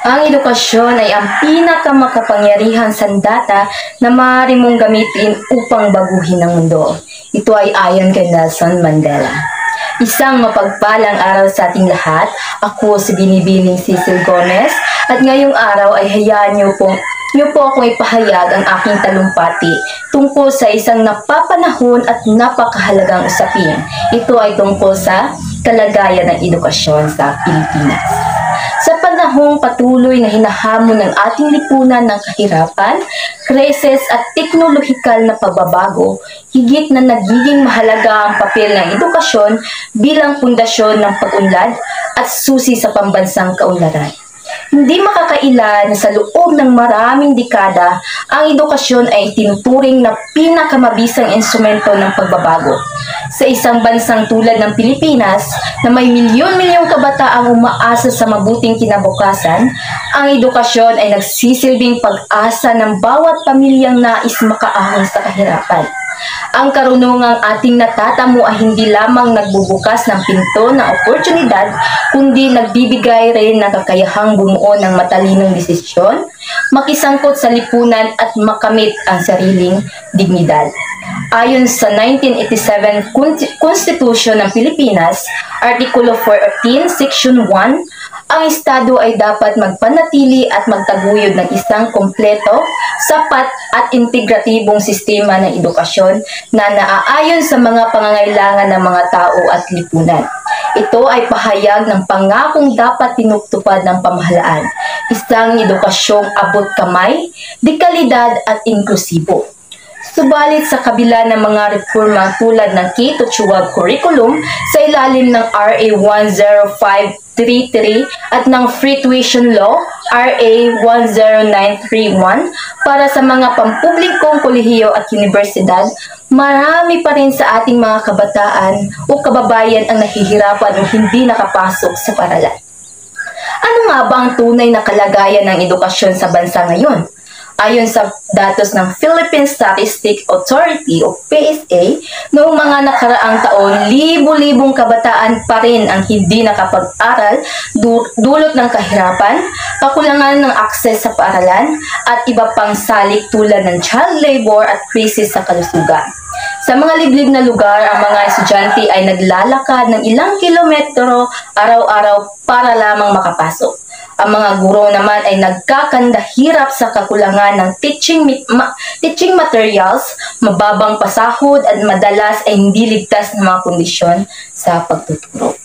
Ang edukasyon ay ang pinakamakapangyarihang sandata na maaari mong gamitin upang baguhin ang mundo. Ito ay ayon kay Nelson Mandela. Isang mapagpalang araw sa ating lahat. Ako si Binibining Cecil Gomez at ngayong araw ay hayaan niyo po akong ipahayag ang aking talumpati tungkol sa isang napapanahon at napakahalagang usapin. Ito ay tungkol sa kalagayan ng edukasyon sa Pilipinas. Sa panahong patuloy na hinahamon ng ating lipunan ng kahirapan, krisis at teknolohikal na pagbabago, higit na nagiging mahalaga ang papel ng edukasyon bilang pundasyon ng pag-unlad at susi sa pambansang kaunlaran. Hindi makakaila na sa loob ng maraming dekada, ang edukasyon ay tinuturing na pinakamabisang instrumento ng pagbabago. Sa isang bansang tulad ng Pilipinas, na may milyon-milyong kabataang umaasa sa mabuting kinabukasan, ang edukasyon ay nagsisilbing pag-asa ng bawat pamilyang nais makaahon sa kahirapan. Ang karunungang ating natatamo ay hindi lamang nagbubukas ng pinto ng oportunidad, kundi nagbibigay rin ng kakayahang bumuo ng matalinong desisyon, makisangkot sa lipunan at makamit ang sariling dignidad. Ayon sa 1987 Constitution ng Pilipinas, Artikulo 14, Section 1, ang Estado ay dapat magpanatili at magtaguyod ng isang kompleto, sapat at integratibong sistema ng edukasyon na naaayon sa mga pangangailangan ng mga tao at lipunan. Ito ay pahayag ng pangakong dapat tinutupad ng pamahalaan, isang edukasyong abot kamay, dekalidad at inklusibo. Subalit sa kabila ng mga reforma tulad ng K-12 curriculum sa ilalim ng RA 10533 at ng Free Tuition Law RA 10931 para sa mga pampublikong kolehiyo at universidad, marami pa rin sa ating mga kabataan o kababayan ang nahihirapan o hindi nakapasok sa paaralan. Ano nga ba ang tunay na kalagayan ng edukasyon sa bansa ngayon? Ayon sa datos ng Philippine Statistics Authority o PSA, noong mga nakaraang taon, libo-libong kabataan pa rin ang hindi nakapag-aral dulot ng kahirapan, kakulangan ng akses sa paaralan, at iba pang salik tulad ng child labor at krisis sa kalusugan. Sa mga liblib na lugar, ang mga estudyante ay naglalakad ng ilang kilometro araw-araw para lamang makapasok. Ang mga guro naman ay nagkakandahirap sa kakulangan ng teaching materials, mababang pasahod at madalas ay hindi ligtas na mga kondisyon sa pagtuturo.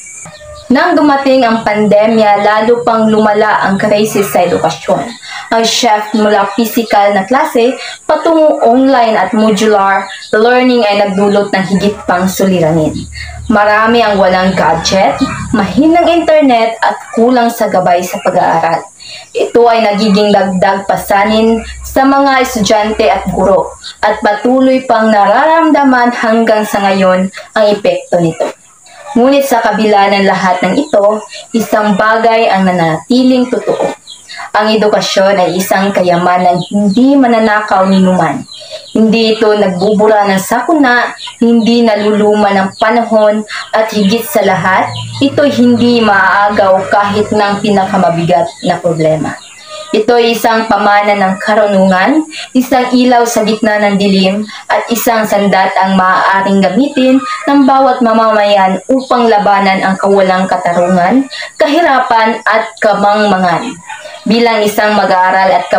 Nang dumating ang pandemya, lalo pang lumala ang krisis sa edukasyon. Ang shift mula physical na klase patungo online at modular learning ay nagdulot ng higit pang suliranin. Marami ang walang gadget, mahinang internet at kulang sa gabay sa pag-aaral. Ito ay nagiging dagdag pasanin sa mga estudyante at guro at patuloy pang nararamdaman hanggang sa ngayon ang epekto nito. Ngunit sa kabila ng lahat ng ito, isang bagay ang nananatiling totoo. Ang edukasyon ay isang kayamanan hindi mananakaw ni numan. Hindi ito nagbubura ng sakuna, hindi naluluma ng panahon, at higit sa lahat, ito hindi maaagaw kahit ng pinakamabigat na problema. Ito ay isang pamana ng karunungan, isang ilaw sa gitna ng dilim, at isang sandatang maaaring gamitin ng bawat mamamayan upang labanan ang kawalang katarungan, kahirapan at kamangmangan. Bilang isang mag-aaral at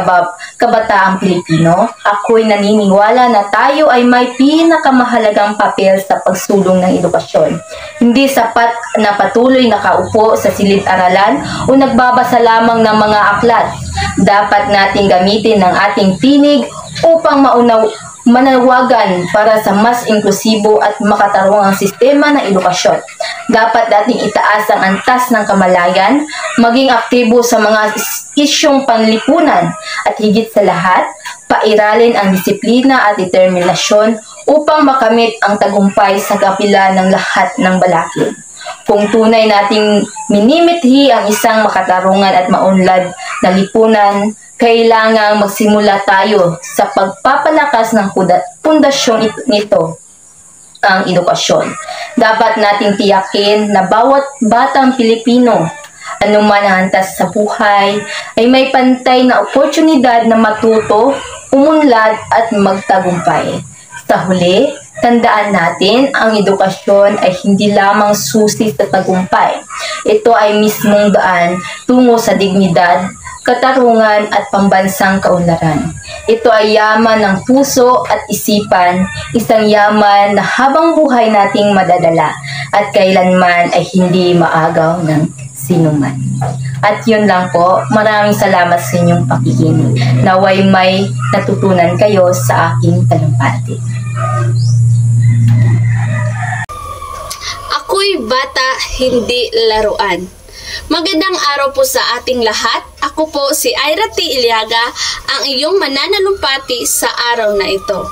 kabataang Pilipino, ako'y naniniwala na tayo ay may pinakamahalagang papel sa pagsulong ng edukasyon. Hindi sapat na patuloy nakaupo sa silid-aralan o nagbabasa lamang ng mga aklat. Dapat nating gamitin ang ating tinig upang manawagan para sa mas inklusibo at makatarungang sistema ng edukasyon. Dapat nating itaas ang antas ng kamalayan, maging aktibo sa mga isyong panlipunan, at higit sa lahat, pairalin ang disiplina at determinasyon upang makamit ang tagumpay sa kapila ng lahat ng balakid. Kung tunay nating minimithi ang isang makatarungan at maunlad na lipunan, kailangang magsimula tayo sa pagpapalakas ng pundasyong nito, ang edukasyon. Dapat nating tiyakin na bawat batang Pilipino anuman ang antas sa buhay, ay may pantay na oportunidad na matuto, umunlad at magtagumpay. Sa huli, tandaan natin ang edukasyon ay hindi lamang susi sa tagumpay. Ito ay mismong daan tungo sa dignidad, katarungan at pambansang kaunlaran. Ito ay yaman ng puso at isipan, isang yaman na habang buhay nating madadala at kailanman ay hindi maagaw ng sinuman. At yun lang po, maraming salamat sa inyong pakikinig. Naway may natutunan kayo sa aking talumpati. Ako'y bata, hindi laruan. Magandang araw po sa ating lahat. Ako po si Ira T. Iliaga, ang iyong mananalumpati sa araw na ito.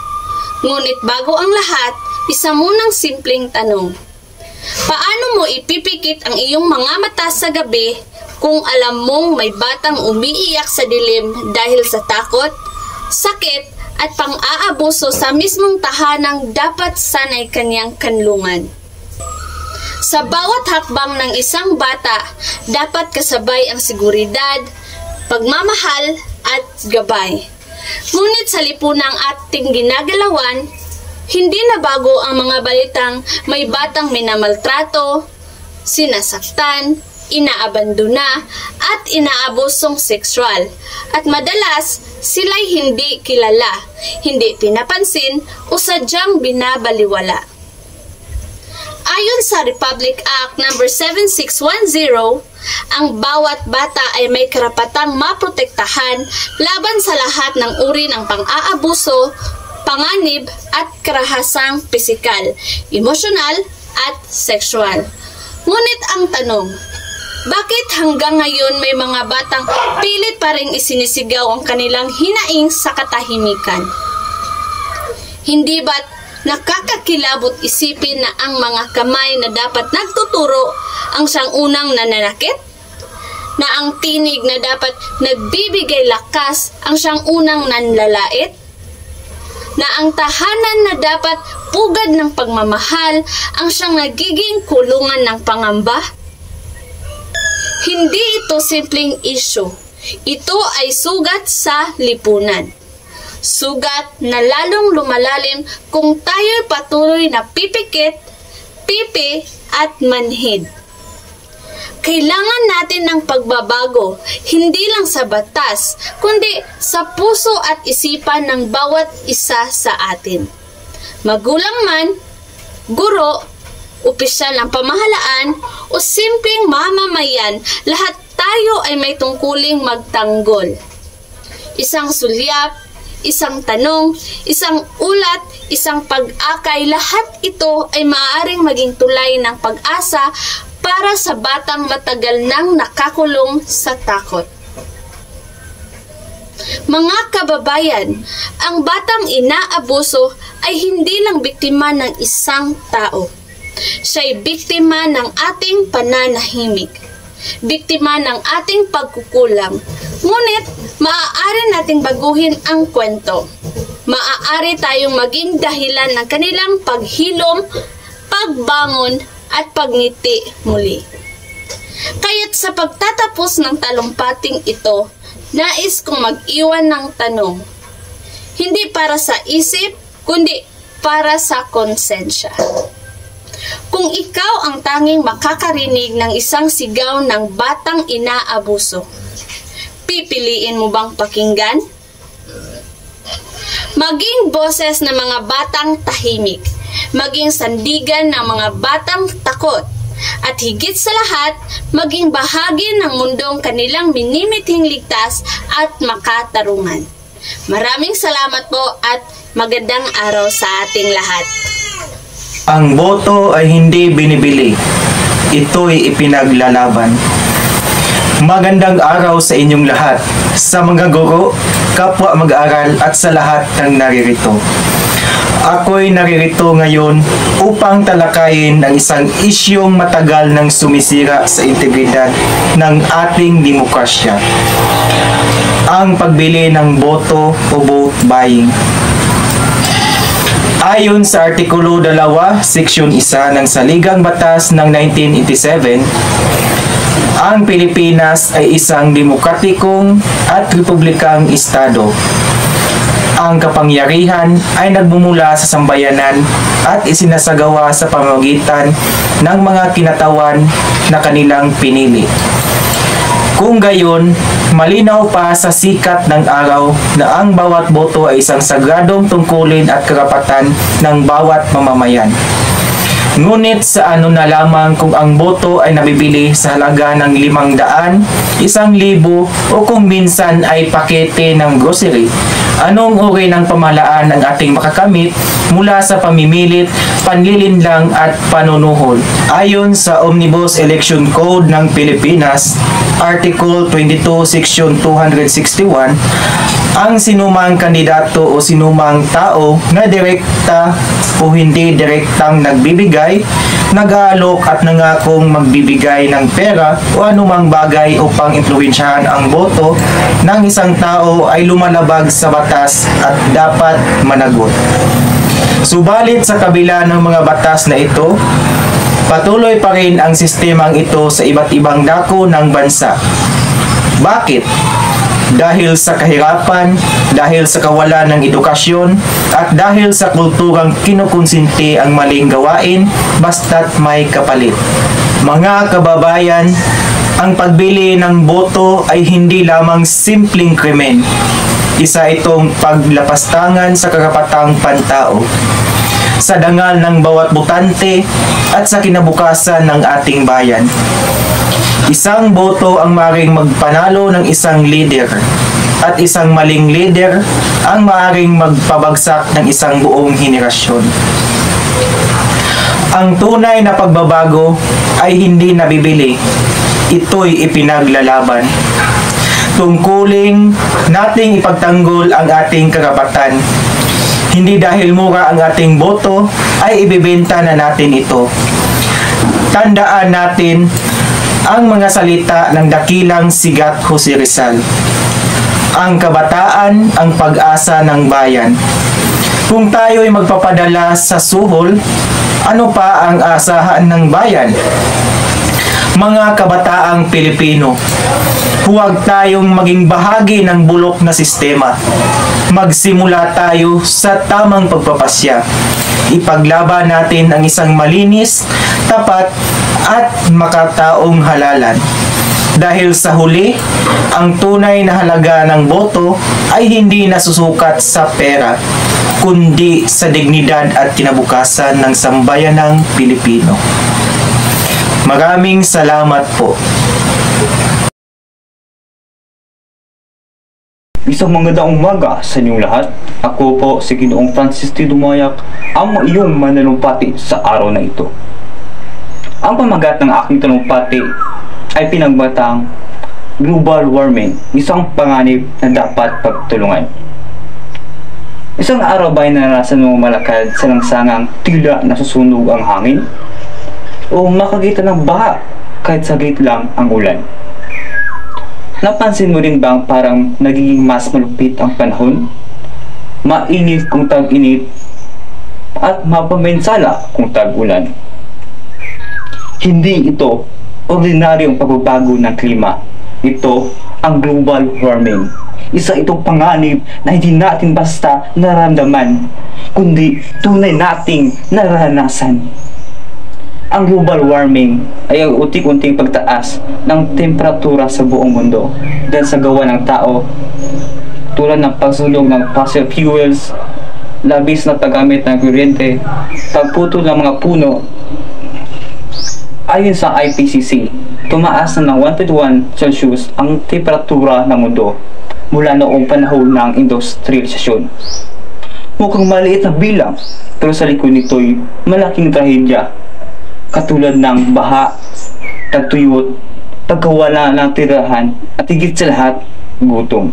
Ngunit bago ang lahat, isa munang simpleng tanong. Paano mo ipipikit ang iyong mga mata sa gabi kung alam mong may batang umiiyak sa dilim dahil sa takot, sakit at pang-aabuso sa mismong tahanang dapat sanay kanyang kanlungan? Sa bawat hakbang ng isang bata, dapat kasabay ang seguridad, pagmamahal at gabay. Ngunit sa lipunang ating ginagalawan, hindi na bago ang mga balitang may batang minamaltrato, sinasaktan, inaabandona at inaabusong sexual. At madalas, sila'y hindi kilala, hindi pinapansin o sadyang binabaliwala. Ayon sa Republic Act No. 7610, ang bawat bata ay may karapatang maprotektahan laban sa lahat ng uri ng pang-aabuso, panganib at karahasang pisikal, emosyonal at sexual. Ngunit ang tanong, bakit hanggang ngayon may mga batang pilit pa ring isinisigaw ang kanilang hinaing sa katahimikan? Hindi ba't nakakakilabot isipin na ang mga kamay na dapat nagtuturo ang siyang unang nananakit? Na ang tinig na dapat nagbibigay lakas ang siyang unang nanlalait? Na ang tahanan na dapat pugad ng pagmamahal ang siyang nagiging kulungan ng pangamba? Hindi ito simpleng issue. Ito ay sugat sa lipunan. Sugat na lalong lumalalim kung tayo'y patuloy na pipikit, pipi at manhid. Kailangan natin ng pagbabago, hindi lang sa batas, kundi sa puso at isipan ng bawat isa sa atin. Magulang man, guro, opisyal ng pamahalaan, o simpleng mamamayan, lahat tayo ay may tungkuling magtanggol. Isang sulyap, isang tanong, isang ulat, isang pag-akay, lahat ito ay maaaring maging tulay ng pag-asa para sa batang matagal nang nakakulong sa takot. Mga kababayan, ang batang inaabuso ay hindi lang biktima ng isang tao. Siya'y biktima ng ating pananahimik, biktima ng ating pagkukulang. Ngunit, maaari nating baguhin ang kwento. Maaari tayong maging dahilan ng kanilang paghilom, pagbangon, at pagngiti muli. Kaya't sa pagtatapos ng talumpating ito, nais kong mag-iwan ng tanong. Hindi para sa isip, kundi para sa konsensya. Kung ikaw ang tanging makakarinig ng isang sigaw ng batang inaabuso, pipiliin mo bang pakinggan? Maging boses ng mga batang tahimik, maging sandigan ng mga batang takot, at higit sa lahat, maging bahagi ng mundong kanilang minimithing ligtas at makatarungan. Maraming salamat po at magandang araw sa ating lahat. Ang boto ay hindi binibili. Ito'y ipinaglalaban. Magandang araw sa inyong lahat, sa mga guro, kapwa mag-aaral at sa lahat ng naririto. Ako'y naririto ngayon upang talakayin ang isang isyong matagal nang sumisira sa integridad ng ating demokrasya. Ang pagbili ng boto o vote buying. Ayon sa Artikulo 2, Seksyon 1 ng Saligang Batas ng 1987, ang Pilipinas ay isang demokratikong at republikang estado. Ang kapangyarihan ay nagmumula sa sambayanan at isinasagawa sa pamamagitan ng mga kinatawan na kanilang pinili. Kung gayon, malinaw pa sa sikat ng araw na ang bawat boto ay isang sagradong tungkulin at karapatan ng bawat mamamayan. Ngunit sa ano na lamang kung ang boto ay nabibili sa halaga ng 500, 1,000 o kung minsan ay pakete ng grocery. Anong uri ng pamahalaan ang ating makakamit mula sa pamimilit, panlilinlang at panunuhol? Ayon sa Omnibus Election Code ng Pilipinas, Article 22, Section 261, ang sinumang kandidato o sinumang tao na direkta o hindi direktang nagbibigay, nag-aalok at nangakong magbibigay ng pera o anumang bagay upang impluwensyahan ang boto ng isang tao ay lumalabag sa batas at dapat managot. Subalit sa kabila ng mga batas na ito, patuloy pa rin ang sistemang ito sa iba't ibang dako ng bansa. Bakit? Dahil sa kahirapan, dahil sa kawalan ng edukasyon, at dahil sa kulturang kinukonsinti ang maling gawain basta't may kapalit. Mga kababayan, ang pagbili ng boto ay hindi lamang simpleng krimen. Isa itong paglapastangan sa karapatang pantao, sa dangal ng bawat botante at sa kinabukasan ng ating bayan. Isang boto ang maaaring magpanalo ng isang leader at isang maling leader ang maaaring magpabagsak ng isang buong henerasyon. Ang tunay na pagbabago ay hindi nabibili, ito'y ipinaglalaban. Tungkuling nating ipagtanggol ang ating karapatan. Hindi dahil mura ang ating boto ay ibibenta na natin ito. Tandaan natin ang mga salita ng dakilang sigat Jose Rizal. Ang kabataan ang pag-asa ng bayan. Kung tayo'y magpapadala sa suhol, ano pa ang asahan ng bayan? Mga kabataang Pilipino, huwag tayong maging bahagi ng bulok na sistema. Magsimula tayo sa tamang pagpapasya. Ipaglaban natin ang isang malinis, tapat, at makataong halalan. Dahil sa huli, ang tunay na halaga ng boto ay hindi nasusukat sa pera, kundi sa dignidad at kinabukasan ng sambayanang Pilipino. Maraming salamat po. Isang magandang umaga sa inyong lahat. Ako po si Ginoong Francis T. Dumayak, ang iyong manalumpati sa araw na ito. Ang pamagat ng aking talumpati ay pinagbatang global warming, isang panganib na dapat pagtulungan. Isang araw ba ay naranasan mo malakad sa langsangang tila nasusunog ang hangin? O makakita ng baha kahit saglit lang ang ulan? Napansin mo rin bang parang nagiging mas malupit ang panahon? Mainit kung tag-init at mapamensala kung tag-ulan. Hindi ito ordinaryong pagbabago ng klima. Ito ang global warming. Isa itong panganib na hindi natin basta nararamdaman, kundi tunay nating nararanasan. Ang global warming ay ang unti-unting pagtaas ng temperatura sa buong mundo dahil sa gawa ng tao, tulad ng pagsunog ng fossil fuels, labis na paggamit ng kuryente, pagputol ng mga puno. Ayon sa IPCC, tumaas na ng 1.1 Celsius ang temperatura ng mundo mula noong panahon ng industrialisasyon. Mukhang maliit na bilang, pero sa likod nito'y malaking trahedya, katulad ng baha, tagtuyot, pagkawala ng tirahan, at higit sa lahat, gutom.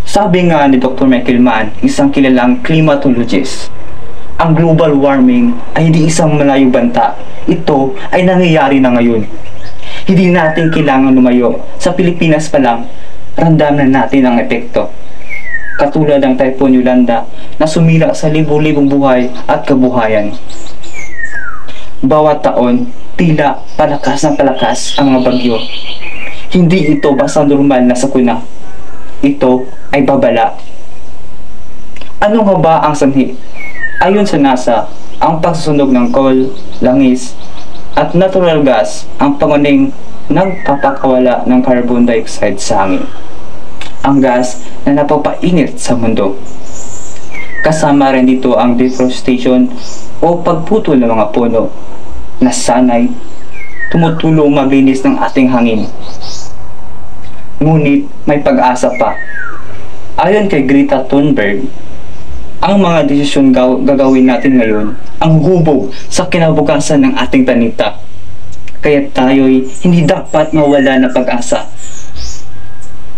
Sabi nga ni Dr. Michael Mann, isang kilalang climatologist, ang global warming ay hindi isang malayong banta. Ito ay nangyayari na ngayon. Hindi natin kailangan lumayo. Sa Pilipinas pa lang, ramdam na natin ang epekto. katulad ng Typhoon Yolanda na sumira sa libu-libong buhay at kabuhayan. Bawat taon, tila palakas ng palakas ang mga bagyo. Hindi ito basta normal na sakuna. Ito ay babala. Ano nga ba ang sanhi? Ayon sa NASA, ang pagsusunog ng coal, langis, at natural gas ang pangunahing nagpapakawala ng carbon dioxide sa hangin. Ang gas na napapainit sa mundo. Kasama rin dito ang deforestation o pagputol ng mga puno na sanay tumutulong maglinis ng ating hangin. Ngunit may pag-asa pa. Ayon kay Greta Thunberg, ang mga desisyon gagawin natin ngayon ang hubog sa kinabukasan ng ating planeta. Kaya tayo'y hindi dapat mawala ng pag-asa.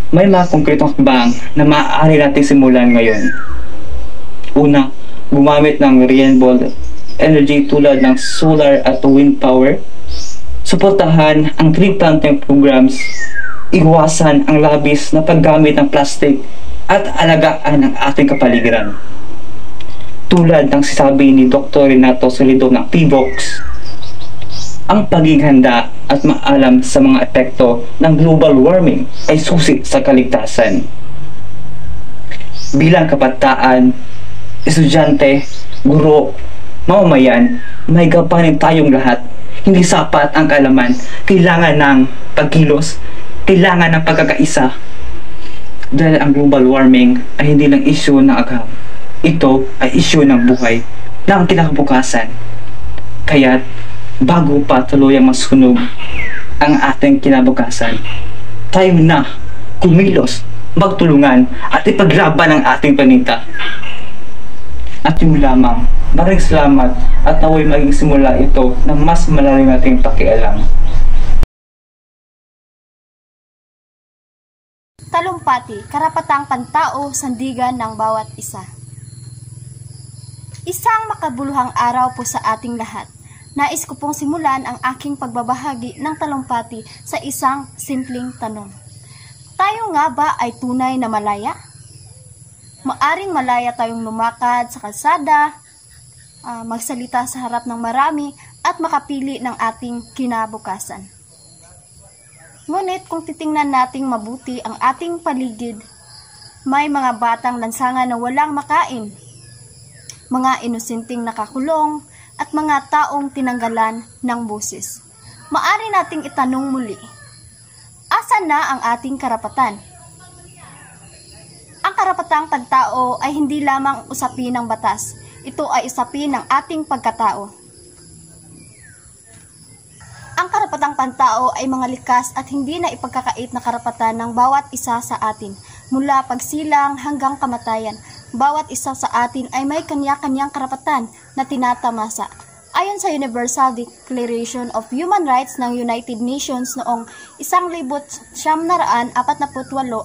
May mga konkretong hakbang na maaari natin simulan ngayon. Una, gumamit ng renewable energy tulad ng solar at wind power. Suportahan ang tree planting programs. Iwasan ang labis na paggamit ng plastic at alagaan ang ating kapaligiran. Tulad ng sinabi ni Dr. Renato Solido ng PBOX, ang pagiging handa at maalam sa mga epekto ng global warming ay susi sa kaligtasan. Bilang kabataan, estudyante, guro, mamamayan, may gampanin tayong lahat. Hindi sapat ang kaalaman, kailangan ng pagkilos, kailangan ng pagkakaisa. Dahil ang global warming ay hindi lang issue ng agam. Ito ay issue ng buhay ng kinabukasan. Kaya't bago pa tuluyang masunog ang ating kinabukasan, tayo na kumilos, magtulungan at ipaglaban ang ating planeta. At yung lamang, maraming salamat at naway maging simula ito ng mas malalim nating pakialam. Talumpati, karapatang pantao, sandigan ng bawat isa. Isang makabuluhang araw po sa ating lahat. Nais ko pong simulan ang aking pagbabahagi ng talumpati sa isang simpleng tanong. Tayo nga ba ay tunay na malaya? Maaring malaya tayong lumakad sa kalsada, magsalita sa harap ng marami, at makapili ng ating kinabukasan. Ngunit kung titingnan nating mabuti ang ating paligid, may mga batang lansangan na walang makain, mga inosenteng nakakulong, at mga taong tinanggalan ng boses. Maari nating itanong muli, asan na ang ating karapatan? Ang karapatang pagtao ay hindi lamang usapin ng batas, ito ay usapin ng ating pagkatao. Ang karapatang pantao ay mga likas at hindi na ipagkakait na karapatan ng bawat isa sa atin. Mula pagsilang hanggang kamatayan, bawat isa sa atin ay may kanya-kanyang karapatan na tinatamasa. Ayon sa Universal Declaration of Human Rights ng United Nations noong 1948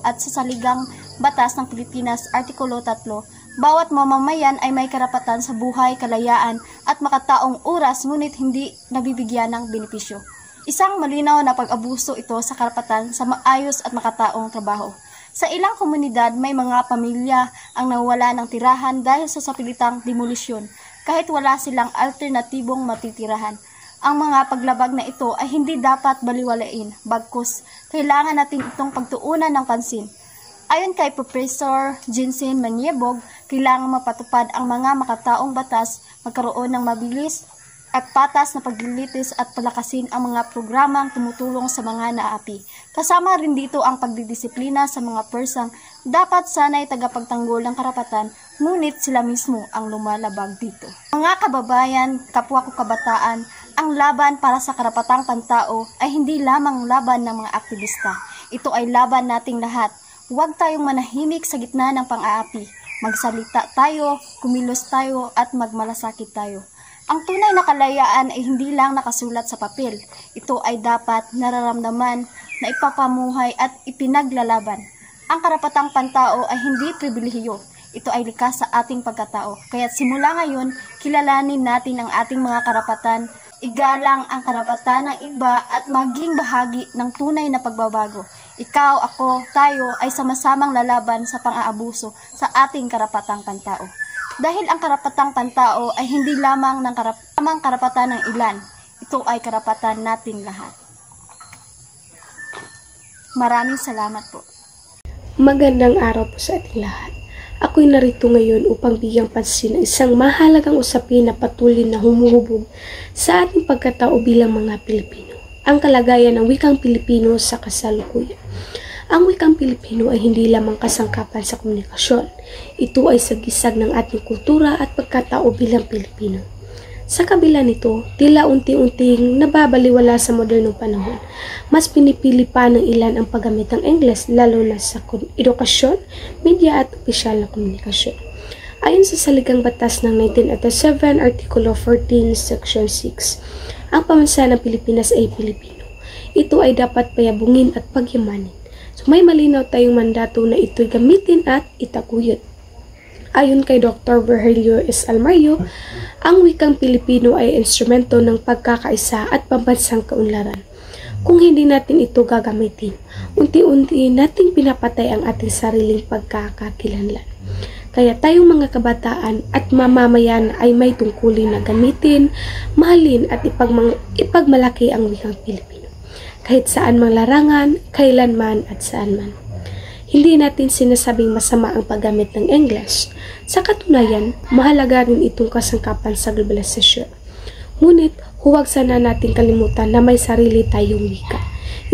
at sa Saligang Batas ng Pilipinas, Artikulo 3, bawat mamamayan ay may karapatan sa buhay, kalayaan at makataong oras ngunit hindi nabibigyan ng benepisyo. Isang malinaw na pag-abuso ito sa karapatan sa maayos at makataong trabaho. Sa ilang komunidad, may mga pamilya ang nawala ng tirahan dahil sa sapilitang demolisyon, kahit wala silang alternatibong matitirahan. Ang mga paglabag na ito ay hindi dapat baliwalain, bagkus kailangan natin itong pagtuunan ng pansin. Ayon kay Professor Jensen Maniebog, kailangan mapatupad ang mga makataong batas, magkaroon ng mabilis at patas na paglilitis at palakasin ang mga programang tumutulong sa mga naapi. Kasama rin dito ang pagdidisiplina sa mga persang dapat sanay tagapagtanggol ng karapatan, ngunit sila mismo ang lumalabag dito. Mga kababayan, kapwa ko kabataan, ang laban para sa karapatang pantao ay hindi lamang laban ng mga aktivista. Ito ay laban nating lahat. Huwag tayong manahimik sa gitna ng pang-aapi. Magsalita tayo, kumilos tayo at magmalasakit tayo. Ang tunay na kalayaan ay hindi lang nakasulat sa papel. Ito ay dapat nararamdaman, na ipapamuhay at ipinaglalaban. Ang karapatang pantao ay hindi pribilehiyo. Ito ay likas sa ating pagkatao. Kaya't simula ngayon, kilalanin natin ang ating mga karapatan, igalang ang karapatan ng iba at maging bahagi ng tunay na pagbabago. Ikaw, ako, tayo ay sama-samang lalaban sa pang-aabuso sa ating karapatang pantao. Dahil ang karapatang pantao ay hindi lamang karapatan ng ilan, ito ay karapatan nating lahat. Maraming salamat po. Magandang araw po sa ating lahat. Ako'y narito ngayon upang bigyang pansin ang isang mahalagang usapin na patuloy na humuhubog sa ating pagkatao bilang mga Pilipino. Ang kalagayan ng wikang Pilipino sa kasalukuyan. Ang wikang Pilipino ay hindi lamang kasangkapan sa komunikasyon. Ito ay sagisag ng ating kultura at pagkatao bilang Pilipino. Sa kabila nito, tila unti-unting nababaliwala sa modernong panahon. Mas pinipili pa ng ilan ang paggamit ng Ingles lalo na sa edukasyon, media at opisyal na komunikasyon. Ayon sa Saligang Batas ng 1987, Artikulo 14, Section 6, ang pamansa ng Pilipinas ay Pilipino. Ito ay dapat payabungin at pagyamanin. So may malinaw tayong mandato na ito'y gamitin at itakuyod. Ayon kay Dr. Virgilio S. Almario, ang wikang Pilipino ay instrumento ng pagkakaisa at pambansang kaunlaran. Kung hindi natin ito gagamitin, unti-unti nating pinapatay ang ating sariling pagkakakilanlan. Kaya tayong mga kabataan at mamamayan ay may tungkulin na gamitin, mahalin at ipagmalaki ang wikang Pilipino. Kahit saan mang larangan, kailanman at saan man. Hindi natin sinasabing masama ang paggamit ng English. Sa katunayan, mahalaga rin itong kasangkapan sa globalisasyon. Ngunit, huwag sana natin kalimutan na may sarili tayong wika.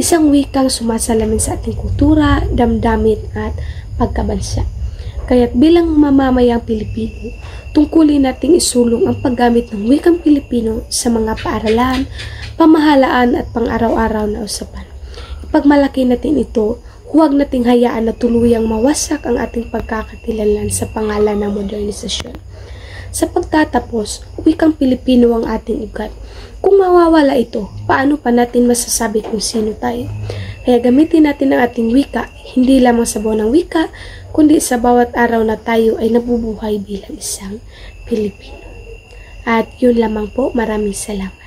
Isang wikang sumasalamin sa ating kultura, damdamin at pagkabansa. Kaya't bilang mamamayang Pilipino, tungkulin nating isulong ang paggamit ng wikang Pilipino sa mga paaralan, pamahalaan at pang-araw-araw na usapan. Ipagmalaki natin ito. Huwag nating hayaan na tuluyang mawasak ang ating pagkakakilanlan sa pangalan ng modernisasyon. Sa pagtatapos, wikang Pilipino ang ating ugat. Kung mawawala ito, paano pa natin masasabi kung sino tayo? Kaya gamitin natin ang ating wika, hindi lamang sa buwan ng wika, kundi sa bawat araw na tayo ay nabubuhay bilang isang Pilipino. At yun lamang po, maraming salamat.